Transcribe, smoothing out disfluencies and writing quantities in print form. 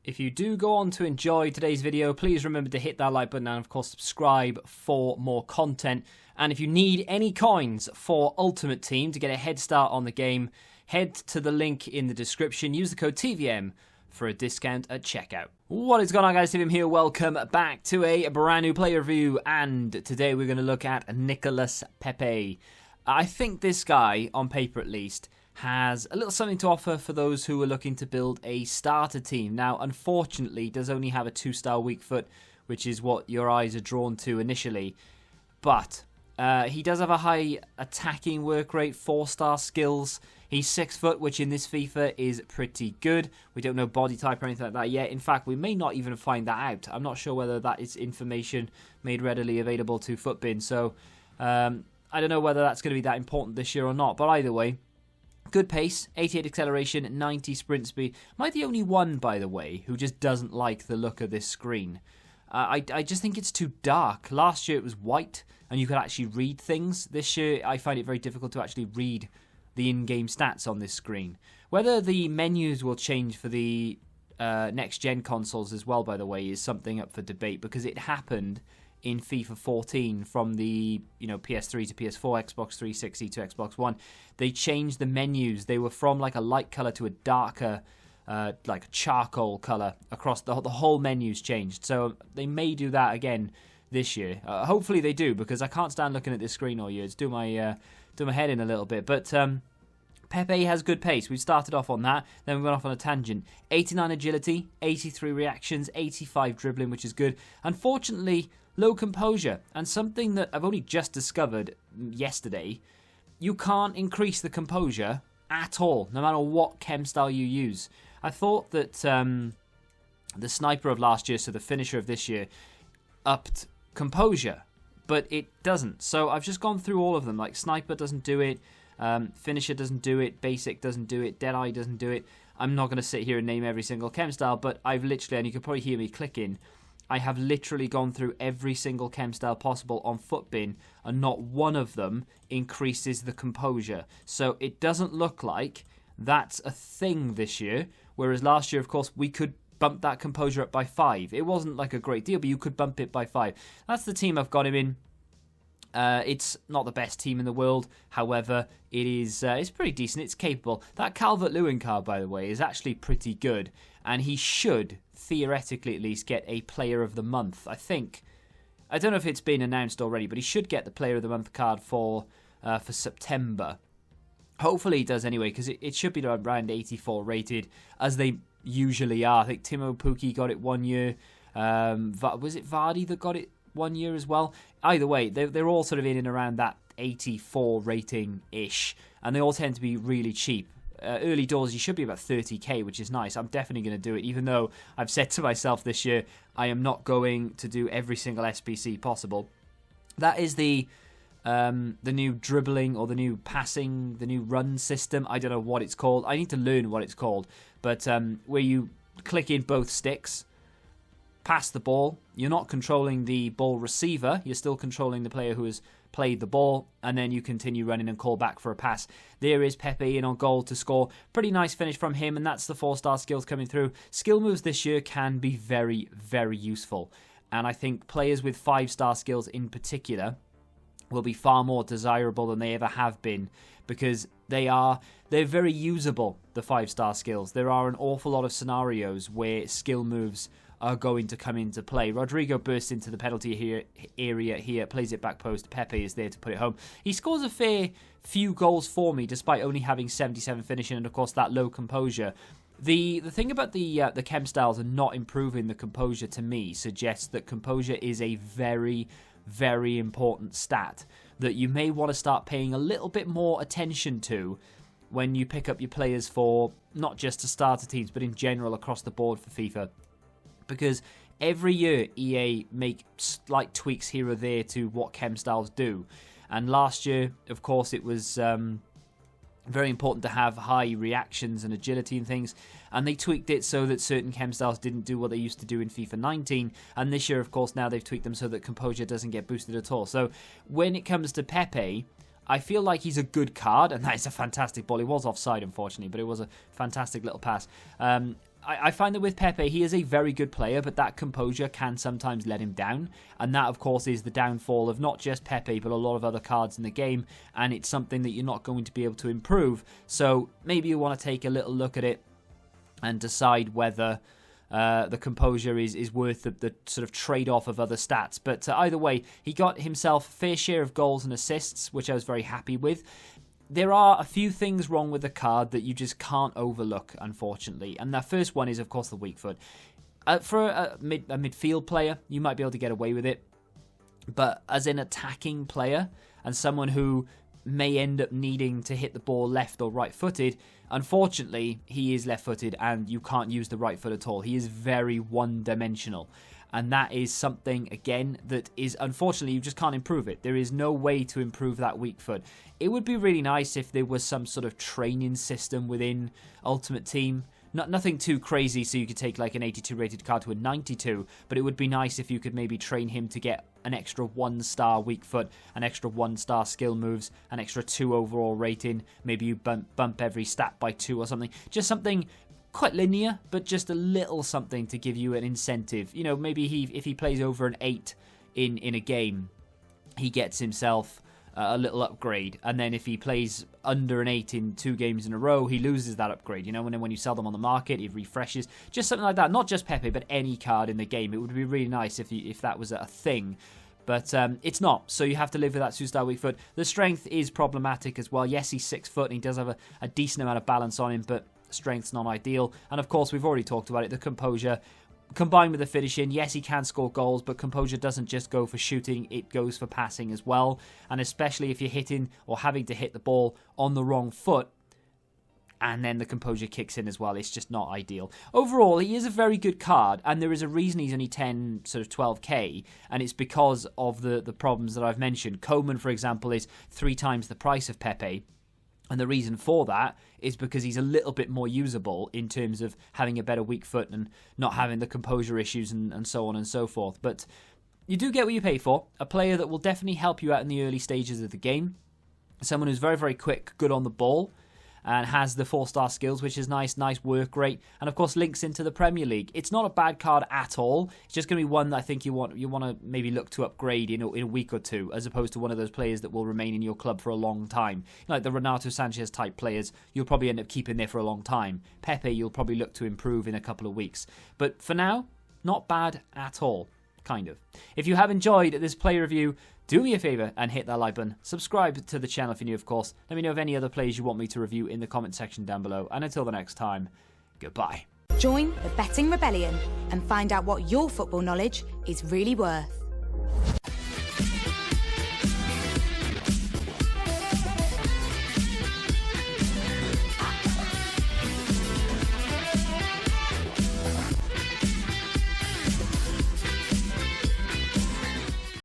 If you do go on to enjoy today's video, please remember to hit that like button and of course subscribe for more content. And if you need any coins for Ultimate Team to get a head start on the game, head to the link in the description. Use the code TVM for a discount at checkout. What is going on, guys? TVM here. Welcome back to a brand new player review, and today we're going to look at Nicolas Pepe. I think this guy, on paper at least, has a little something to offer for those who are looking to build a starter team. Now, unfortunately, he does only have a 2-star weak foot, which is what your eyes are drawn to initially. But he does have a high attacking work rate, 4-star skills. He's 6 foot, which in this FIFA is pretty good. We don't know body type or anything like that yet. In fact, we may not even find that out. I'm not sure whether that is information made readily available to Footbin. So I don't know whether that's going to be that important this year or not. But either way, good pace, 88 acceleration, 90 sprint speed. Am I the only one, by the way, who just doesn't like the look of this screen? I just think it's too dark. Last year it was white and you could actually read things. This year I find it very difficult to actually read the in-game stats on this screen. Whether the menus will change for the next-gen consoles as well, by the way, is something up for debate, because it happened in FIFA 14 from the PS3 to PS4, Xbox 360 to Xbox One. They changed the menus. They were from like a light color to a darker, like a charcoal color across the whole menu's changed. So they may do that again this year. Hopefully they do, because I can't stand looking at this screen all year. It's do my head in a little bit. But Pepe has good pace. We started off on that, then we went off on a tangent. 89 agility, 83 reactions, 85 dribbling, which is good. Unfortunately, low composure, and something that I've only just discovered yesterday, you can't increase the composure at all, no matter what chem style you use. I thought that the sniper of last year, so the finisher of this year, upped composure, but it doesn't. So I've just gone through all of them. Like sniper doesn't do it, finisher doesn't do it, basic doesn't do it, deadeye doesn't do it. I'm not going to sit here and name every single chem style, but I've literally, and you can probably hear me clicking, I have literally gone through every single chem style possible on Footbin, and not one of them increases the composure. So it doesn't look like that's a thing this year, whereas last year, of course, we could bump that composure up by 5. It wasn't like a great deal, but you could bump it by 5. That's the team I've got him in. It's not the best team in the world, however, it is it's pretty decent, it's capable. That Calvert-Lewin card, by the way, is actually pretty good, and he should, theoretically at least, get a Player of the Month. I don't know if it's been announced already, but he should get the Player of the Month card for September. Hopefully he does anyway, because it should be around 84 rated, as they usually are. I think Timo Pukki got it 1 year. Was it Vardy that got it 1 year as well? Either way, they're all sort of in and around that 84 rating-ish, and they all tend to be really cheap. Early doors, you should be about 30k, which is nice. I'm definitely going to do it, even though I've said to myself this year, I am not going to do every single SBC possible. That is the new dribbling, or the new passing, the new run system. I don't know what it's called. I need to learn what it's called. But where you click in both sticks, pass the ball. You're not controlling the ball receiver. You're still controlling the player who has played the ball, and then you continue running and call back for a pass. There is Pepe in on goal to score. Pretty nice finish from him, and that's the 4-star skills coming through. Skill moves this year can be very, very useful, and I think players with 5-star skills in particular will be far more desirable than they ever have been, because they're very usable, the 5-star skills. There are an awful lot of scenarios where skill moves are going to come into play. Rodrigo bursts into the penalty area here, plays it back post. Pepe is there to put it home. He scores a fair few goals for me, despite only having 77 finishing, and of course that low composure. The thing about the chem styles and not improving the composure, to me, suggests that composure is a very, very important stat that you may want to start paying a little bit more attention to when you pick up your players for not just the starter teams, but in general across the board for FIFA. Because every year EA make slight tweaks here or there to what chem styles do. And last year, of course, it was very important to have high reactions and agility and things, and they tweaked it so that certain chem styles didn't do what they used to do in FIFA 19, and this year, of course, now they've tweaked them so that composure doesn't get boosted at all. So when it comes to Pepe, I feel like he's a good card, and that is a fantastic ball. He was offside, unfortunately, but it was a fantastic little pass. I find that with Pepe, he is a very good player, but that composure can sometimes let him down. And that, of course, is the downfall of not just Pepe, but a lot of other cards in the game. And it's something that you're not going to be able to improve. So maybe you want to take a little look at it and decide whether the composure is worth the sort of trade-off of other stats. But either way, he got himself a fair share of goals and assists, which I was very happy with. There are a few things wrong with the card that you just can't overlook, unfortunately. And the first one is, of course, the weak foot. For a midfield player, you might be able to get away with it. But as an attacking player and someone who may end up needing to hit the ball left or right-footed, unfortunately, he is left-footed and you can't use the right foot at all. He is very one-dimensional. And that is something, again, that is, unfortunately, you just can't improve it. There is no way to improve that weak foot. It would be really nice if there was some sort of training system within Ultimate Team. Nothing too crazy, so you could take like an 82 rated card to a 92, but it would be nice if you could maybe train him to get an extra 1-star weak foot, an extra 1-star skill moves, an extra 2 overall rating. Maybe you bump every stat by 2 or something. Just something quite linear, but just a little something to give you an incentive. You know, maybe if he plays over an 8 in a game, he gets himself a little upgrade, and then if he plays under an 8 in 2 games in a row, he loses that upgrade, you know, and then when you sell them on the market, it refreshes. Just something like that. Not just Pepe, but any card in the game. It would be really nice if that was a thing. But it's not, so you have to live with that 2-star weak foot. The strength is problematic as well. Yes, he's 6 foot, and he does have a decent amount of balance on him, but strength's not ideal. And of course, we've already talked about it, the composure combined with the finishing. Yes, he can score goals, but composure doesn't just go for shooting, it goes for passing as well. And especially if you're hitting or having to hit the ball on the wrong foot, and then the composure kicks in as well, it's just not ideal. Overall, he is a very good card, and there is a reason he's only 10, sort of 12k, and it's because of the problems that I've mentioned. Coman, for example, is 3 times the price of Pepe. And the reason for that is because he's a little bit more usable in terms of having a better weak foot and not having the composure issues and so on and so forth. But you do get what you pay for. A player that will definitely help you out in the early stages of the game. Someone who's very, very quick, good on the ball, and has the 4-star skills, which is nice work rate, and of course links into the Premier League. It's not a bad card at all. It's just going to be one that I think you want to maybe look to upgrade in a week or two, as opposed to one of those players that will remain in your club for a long time. Like the Renato Sanchez type players, you'll probably end up keeping there for a long time. Pepe, you'll probably look to improve in a couple of weeks. But for now, not bad at all. Kind of. If you have enjoyed this play review, do me a favour and hit that like button. Subscribe to the channel if you're new, of course. Let me know of any other plays you want me to review in the comment section down below. And until the next time, goodbye. Join the Betting Rebellion and find out what your football knowledge is really worth.